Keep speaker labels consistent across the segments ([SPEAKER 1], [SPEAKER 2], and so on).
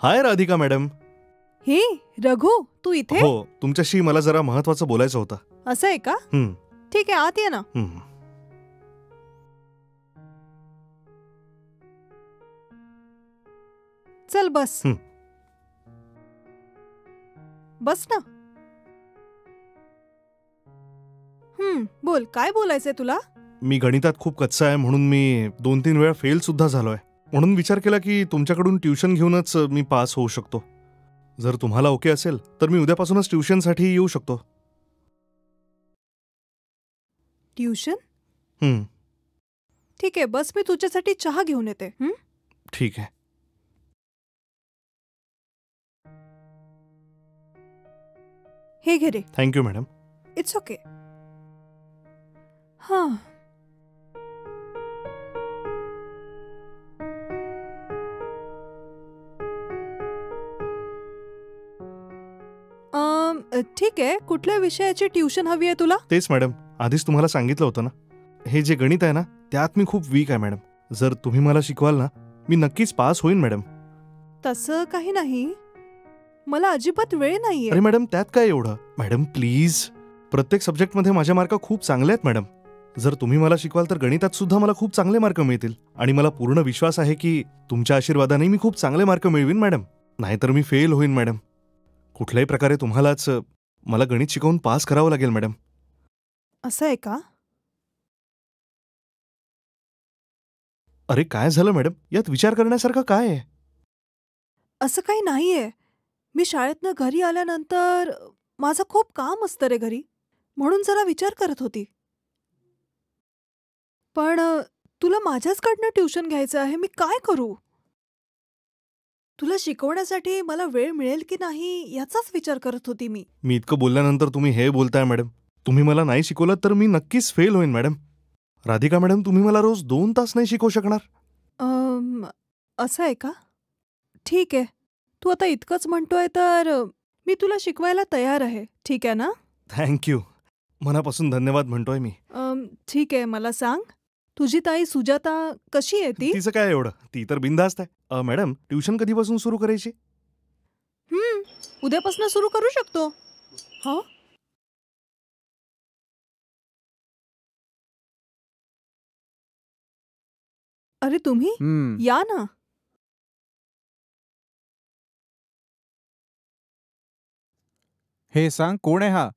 [SPEAKER 1] हाय Radhika madam.
[SPEAKER 2] हे रघु, तू इथे?
[SPEAKER 1] हो, तुमच्याशी मला जरा महत्वाचं बोलायचं होतं.
[SPEAKER 2] असं आहे का? ठीक आहे, आत ये ना. चल बस. बस ना. बोल, काय बोलायचंय तुला?
[SPEAKER 1] मी गणितात खूप कच्चा आहे म्हणून मी 2-3 वेळा फेल सुद्धा झालोय. म्हणून विचार केला की तुमच्याकडून ट्युशन घेऊनच मी पास होऊ शकतो. जर तुम्हाला ओके असेल तर मी उद्यापासूनच ट्युशनसाठी येऊ शकतो.
[SPEAKER 2] ट्युशन? ठीक आहे, बस मी तुझ्यासाठी चहा घेऊन येते.
[SPEAKER 1] ठीक आहे.
[SPEAKER 2] हे घे रे.
[SPEAKER 1] Thank you madam.
[SPEAKER 2] It's okay. हां. ठीक आहे, कुठल्या विषयाची ट्युशन हवी आहे तुला?
[SPEAKER 1] तेच मॅडम, आधीच तुम्हाला सांगितलं होतं ना, हे जे गणित आहे ना त्यात मी खूप वीक आहे मॅडम. जर तुम्ही मला शिकवाल ना मी नक्कीच पास होईन मॅडम.
[SPEAKER 2] तसं काही नाही, मला अजिबात वेळ नाहीये.
[SPEAKER 1] अरे मॅडम, त्यात काय एवढं? मॅडम प्लीज, प्रत्येक सब्जेक्टमध्ये माझे मार्क खूप चांगले आहेत मॅडम. जर तुम्ही मला शिकवाल तर गणितात सुद्धा मला खूप चांगले मार्क मिळतील. आणि मला पूर्ण विश्वास आहे की तुमच्या आशीर्वादाने मी खूप चांगले मार्क मिळवीन मॅडम. नाहीतर मी फेल होईन मॅडम. कुठल्याही प्रकारे तुम्हालाच मला गणित शिकवून पास करावं लागेल मॅडम.
[SPEAKER 2] असं आहे का?
[SPEAKER 1] अरे काय झालं मॅडम, यात विचार करण्यासारखं काय आहे?
[SPEAKER 2] असं काही नाहीये. मी शाळेतनं घरी आल्यानंतर माझं खूप काम असतं रे घरी, म्हणून जरा विचार करत होती. पण तुला माझ्याचकडनं ट्युशन घ्यायचं आहे, मी काय करू? तुला शिकवण्यासाठी मला वेळ मिळेल की नाही याचाच विचार करत होती मी.
[SPEAKER 1] मी इतकं बोलल्यानंतर तुम्ही हे बोलताय मॅडम. तुम्ही मला नाही शिकवलं तर मी नक्कीच फेल होईन मॅडम. राधिका मॅडम, तुम्ही मला रोज 2 तास नाही शिकवू शकणार?
[SPEAKER 2] असं आहे का? ठीक आहे, तू आता इतकंच म्हणतोय तर मी तुला शिकवायला तयार आहे. ठीक आहे ना?
[SPEAKER 1] थँक्यू, मनापासून धन्यवाद म्हणतोय मी.
[SPEAKER 2] ठीक आहे, मला सांग, तुझी ताई सुजाता कशी आहे ती?
[SPEAKER 1] तिचं काय एवढं, ती तर बिनधास्त आहे. मॅडम, ट्युशन कधीपासून सुरू करायची?
[SPEAKER 2] उद्यापासून सुरू करू शकतो. हा, अरे तुम्ही या ना.
[SPEAKER 3] हे सांग, कोण आहे हा?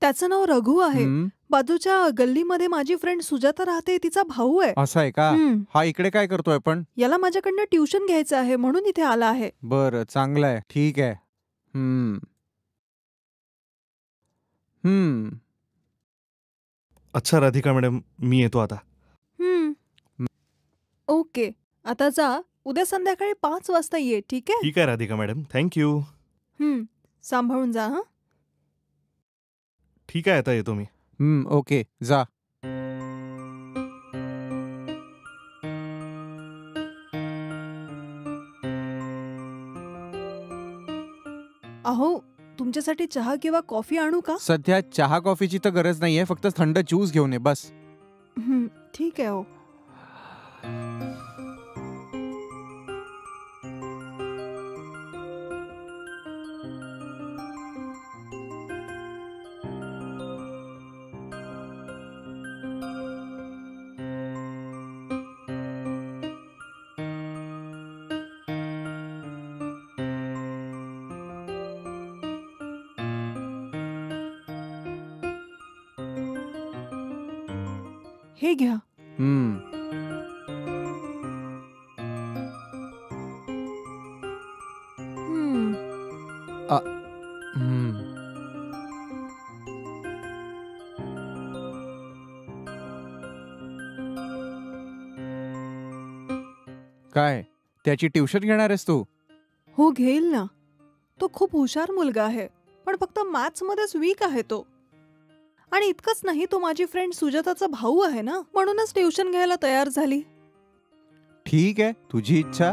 [SPEAKER 2] त्याचं नाव रघु आहे. बाजूच्या गल्लीमध्ये माझी फ्रेंड सुजाता राहते, तिचा भाऊ आहे.
[SPEAKER 3] असं आहे का? हा इकडे काय करतोय पण?
[SPEAKER 2] याला माझ्याकडनं ट्युशन घ्यायचं आहे म्हणून इथे आला आहे.
[SPEAKER 3] बरं, चांगलं आहे, ठीक आहे.
[SPEAKER 1] अच्छा राधिका मॅडम, मी येतो आता.
[SPEAKER 2] ओके, आता जा. उद्या संध्याकाळी 5 वाजता ये. ठीक आहे?
[SPEAKER 1] ठीक आहे राधिका मॅडम, थँक्यू.
[SPEAKER 2] सांभाळून जा. हा,
[SPEAKER 1] ठीक आहे, आता येतो मी.
[SPEAKER 3] ओके, जा.
[SPEAKER 2] अहो, तुमच्यासाठी चहा किंवा कॉफी आणू का?
[SPEAKER 3] सध्या चहा कॉफीची तर गरज नाहीये, फक्त थंड ज्यूस घेऊन ये बस.
[SPEAKER 2] ठीक आहे. हो, हे घ्या.
[SPEAKER 3] काय, त्याची ट्युशन घेणार आहेस तू?
[SPEAKER 2] हो, घेईल ना. तो खूप हुशार मुलगा आहे, पण फक्त मॅथ्समध्येच वीक आहे तो. आणि इतकंच नाही, तो माझी फ्रेंड सुजाताचा भाऊ आहे ना, म्हणूनच ट्युशन घ्यायला तयार झाली.
[SPEAKER 3] ठीक आहे, तुझी इच्छा.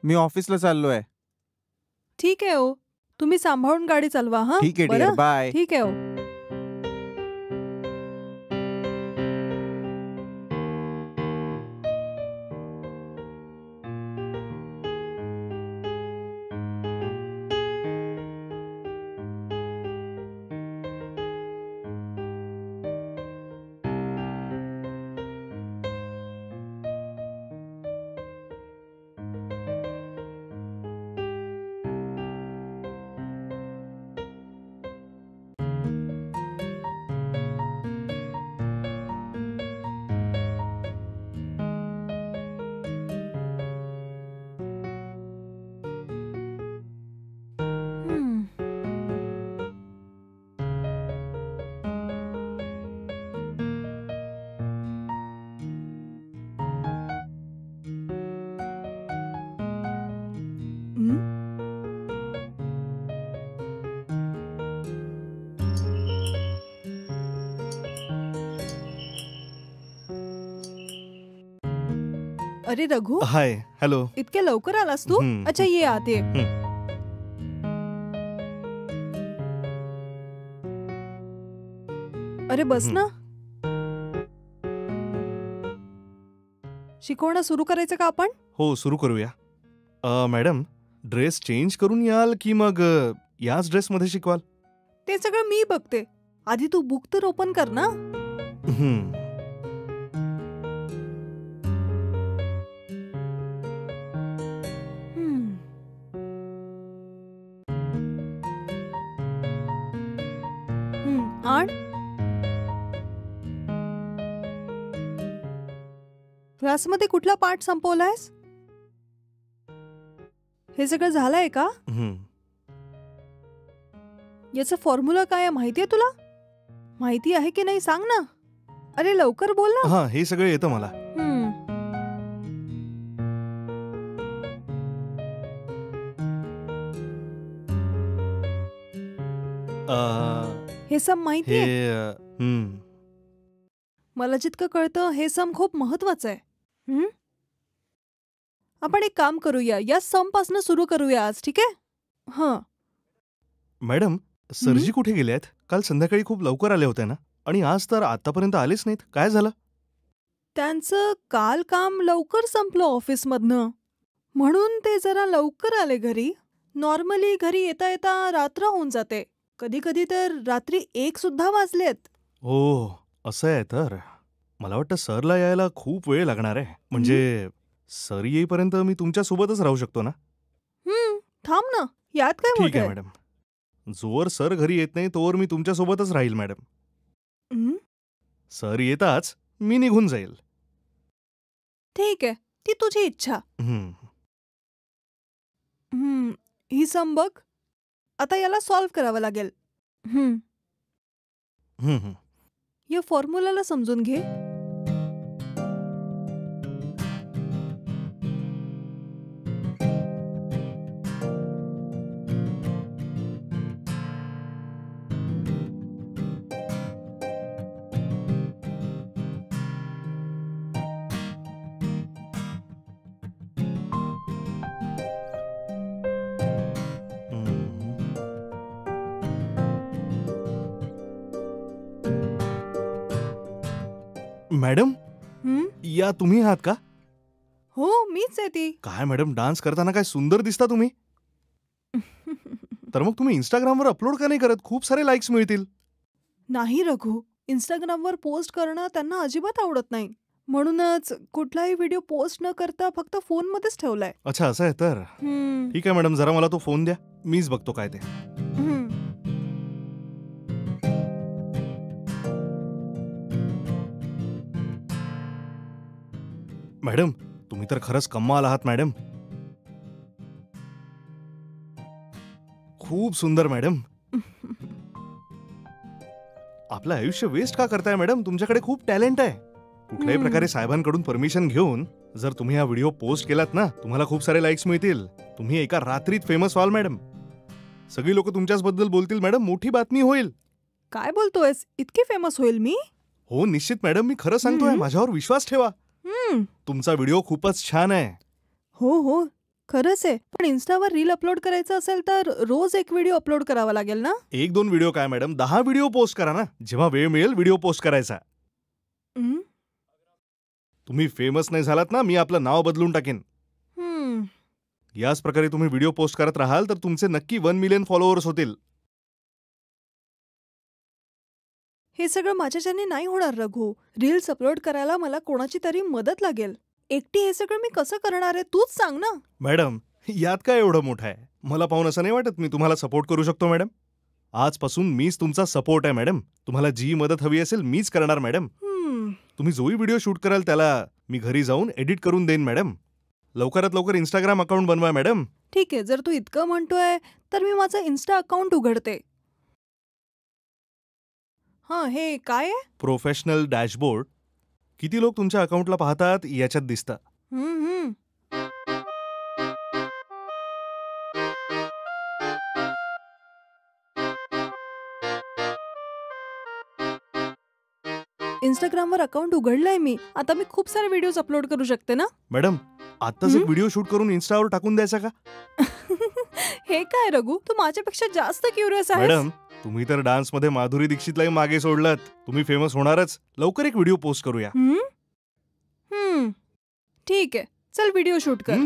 [SPEAKER 3] मी ऑफिसला चाललोय.
[SPEAKER 2] ठीक आहे हो, तुम्ही सांभाळून गाडी चालवा. हा
[SPEAKER 3] ठीक आहे डिअर,
[SPEAKER 2] बरं?
[SPEAKER 3] बाय.
[SPEAKER 2] ठीक आहे हो. हम्म. हम्म. अरे रघु,
[SPEAKER 1] हाय, हॅलो.
[SPEAKER 2] इतके लवकर आलास तू?
[SPEAKER 1] हम्म.
[SPEAKER 2] अच्छा, ये आत ये. अरे बस ना. शिकवणं सुरू करायचं का आपण?
[SPEAKER 1] हो, सुरू करूया. मॅडम, ड्रेस चेंज करून याल की मग याच ड्रेसमध्ये शिकवाल?
[SPEAKER 2] ते सगळं मी बघते. आधी तू बुक तर ओपन कर ना.
[SPEAKER 1] हम्म.
[SPEAKER 2] हम्म. आण. क्लासमध्ये कुठला पाठ संपवलायस? हे सगळं झालंय का?
[SPEAKER 1] हम्म.
[SPEAKER 2] याचा फॉर्म्युला काय आहे माहितीये तुला? माहिती आहे की नाही सांग ना. अरे लवकर बोल ना.
[SPEAKER 1] हा, हे सगळं येतं मला.
[SPEAKER 2] हम्म. हे सम माहितीये?
[SPEAKER 1] हम्म.
[SPEAKER 2] मला जितकं कळतं हे सम खूप महत्वाचं आहे. आपण एक काम करूया, या सम पासून सुरू करूया आज, ठीक आहे? हं.
[SPEAKER 1] मॅडम, सरजी कुठे गेले आहेत? काल संध्याकाळी खूप लवकर आले होते ना, आणि आज तर आतापर्यंत आलेच नाहीत. काय झालं?
[SPEAKER 2] त्यांचं काल काम लवकर संपलं ऑफिसमधनं, म्हणून ते जरा लवकर आले घरी. नॉर्मली घरी येता येता रात्र होऊन जाते, कधी कधी तर रात्री 1 सुद्धा वाजलेत.
[SPEAKER 1] हो, असं आहे तर. मला वाटतं सरला यायला खूप वेळ लागणार आहे. म्हणजे सर येईपर्यंत मी तुमच्या सोबतच राहू शकतो ना?
[SPEAKER 2] थांब ना, यात काय
[SPEAKER 1] ठीक
[SPEAKER 2] मोठं
[SPEAKER 1] आहे
[SPEAKER 2] आहे?
[SPEAKER 1] मॅडम. जोवर सर घरी येत नाही तोवर मी तुमच्या सोबतच राहील मॅडम.
[SPEAKER 2] हं?
[SPEAKER 1] सर येताच मी निघून जाईल.
[SPEAKER 2] ठीक आहे, ती तुझी इच्छा.
[SPEAKER 1] हम्म.
[SPEAKER 2] ही सम बघ. आता याला सॉल्व्ह करावं लागेल.
[SPEAKER 1] हम्म, हम्म.
[SPEAKER 2] या फॉर्म्युलाला समजून घे.
[SPEAKER 1] मॅडम,
[SPEAKER 2] हं?
[SPEAKER 1] या तुम्ही आहात का?
[SPEAKER 2] हो, मीच आहे ती.
[SPEAKER 1] काय मॅडम, डान्स करताना काय सुंदर दिसता तुम्ही. तर मग तुम्ही इंस्टाग्रामवर अपलोड का नाही करत? खूप सारे लाईक्स मिळतील.
[SPEAKER 2] नाही रघु, इंस्टाग्रामवर पोस्ट करणं त्यांना अजिबात आवडत नाही. म्हणूनच कुठलाही व्हिडिओ पोस्ट न करता फक्त फोनमध्येच ठेवलाय.
[SPEAKER 1] अच्छा, असं आहे तर.
[SPEAKER 2] हं.
[SPEAKER 1] ठीक आहे मॅडम, जरा मला तो फोन द्या, मीच बघतो काय ते.
[SPEAKER 2] हं.
[SPEAKER 1] मॅडम, तुम्ही तर खरंच कमाल आहात मॅडम. खूप सुंदर मॅडम. आपलं आयुष्य वेस्ट का करताय मॅडम? तुमच्याकडे खूप टॅलेंट आहे. कुठल्याही प्रकारे साहेबांकडून परमिशन घेऊन जर तुम्ही हा व्हिडिओ पोस्ट केलात ना, तुम्हाला खूप सारे लाईक्स मिळतील. तुम्ही एका रात्रीत फेमस व्हाल मॅडम. सगळी लोक तुमच्याच बद्दल बोलतील मॅडम. मोठी बातमी होईल.
[SPEAKER 2] काय बोलतोयस? इतकी फेमस होईल मी?
[SPEAKER 1] हो, निश्चित मॅडम, मी खरं सांगतोय. माझ्यावर विश्वास ठेवा.
[SPEAKER 2] हं.
[SPEAKER 1] तुमचा व्हिडिओ खूपच छान आहे.
[SPEAKER 2] हो हो, खरंच आहे. पण इन्स्टावर रील अपलोड करायचं असेल तर रोज एक व्हिडिओ अपलोड करावा लागेल ना?
[SPEAKER 1] 1-2 व्हिडिओ काय मॅडम, 10 व्हिडिओ पोस्ट करा ना. जेव्हा वेळ मिळेल व्हिडिओ पोस्ट करायचा.
[SPEAKER 2] हं?
[SPEAKER 1] तुम्ही फेमस नाही झालात ना, मी आपलं नाव बदलून टाकेन.
[SPEAKER 2] हं.
[SPEAKER 1] याच प्रकारे तुम्ही व्हिडिओ पोस्ट करत राहाल तर तुमचे नक्की 1 मिलियन फॉलोअर्स होतील.
[SPEAKER 2] हे सगळं माझ्याच्याने नाही होणार रघु. रील्स अपलोड करायला मला कोणाची तरी मदत लागेल. एकटी हे सगळं मी कसं करणार आहे तूच सांग ना.
[SPEAKER 1] मॅडम, यात काय एवढं मोठं आहे? मला पाहून असं नाही वाटत मी तुम्हाला सपोर्ट करू शकतो मॅडम. आजपासून मीच तुमचा सपोर्ट आहे मॅडम. तुम्हाला जी मदत हवी असेल मीच करणार मॅडम. तुम्ही जोही व्हिडिओ शूट कराल त्याला मी घरी जाऊन एडिट करून देईन मॅडम. लवकरात लवकर इंस्टाग्राम अकाउंट बनवा मॅडम.
[SPEAKER 2] ठीक आहे, जर तू इतकं म्हणतोय तर मी माझं इन्स्टा अकाउंट उघडते. हां, हे काय आहे?
[SPEAKER 1] Professional dashboard. किती लोक तुमच्या अकाउंटला पाहतात याच्यात दिसतं.
[SPEAKER 2] हं, हं. इंस्टाग्रामवर अकाउंट उघडलंय मी. आता मी खूप सारे व्हिडिओज अपलोड करू शकते ना?
[SPEAKER 1] मॅडम, आत्ताच एक व्हिडिओ शूट करून इन्स्टावर टाकून द्यायचा का?
[SPEAKER 2] हे काय रघु, तू माझ्यापेक्षा जास्त क्युरियस आहेस.
[SPEAKER 1] मॅडम, तुम्ही तर डान्समध्ये माधुरी दीक्षितलाही मागे सोडलात. तुम्ही फेमस होणारच. लवकर एक व्हिडिओ पोस्ट करूया.
[SPEAKER 2] ठीक आहे, चल व्हिडिओ शूट कर.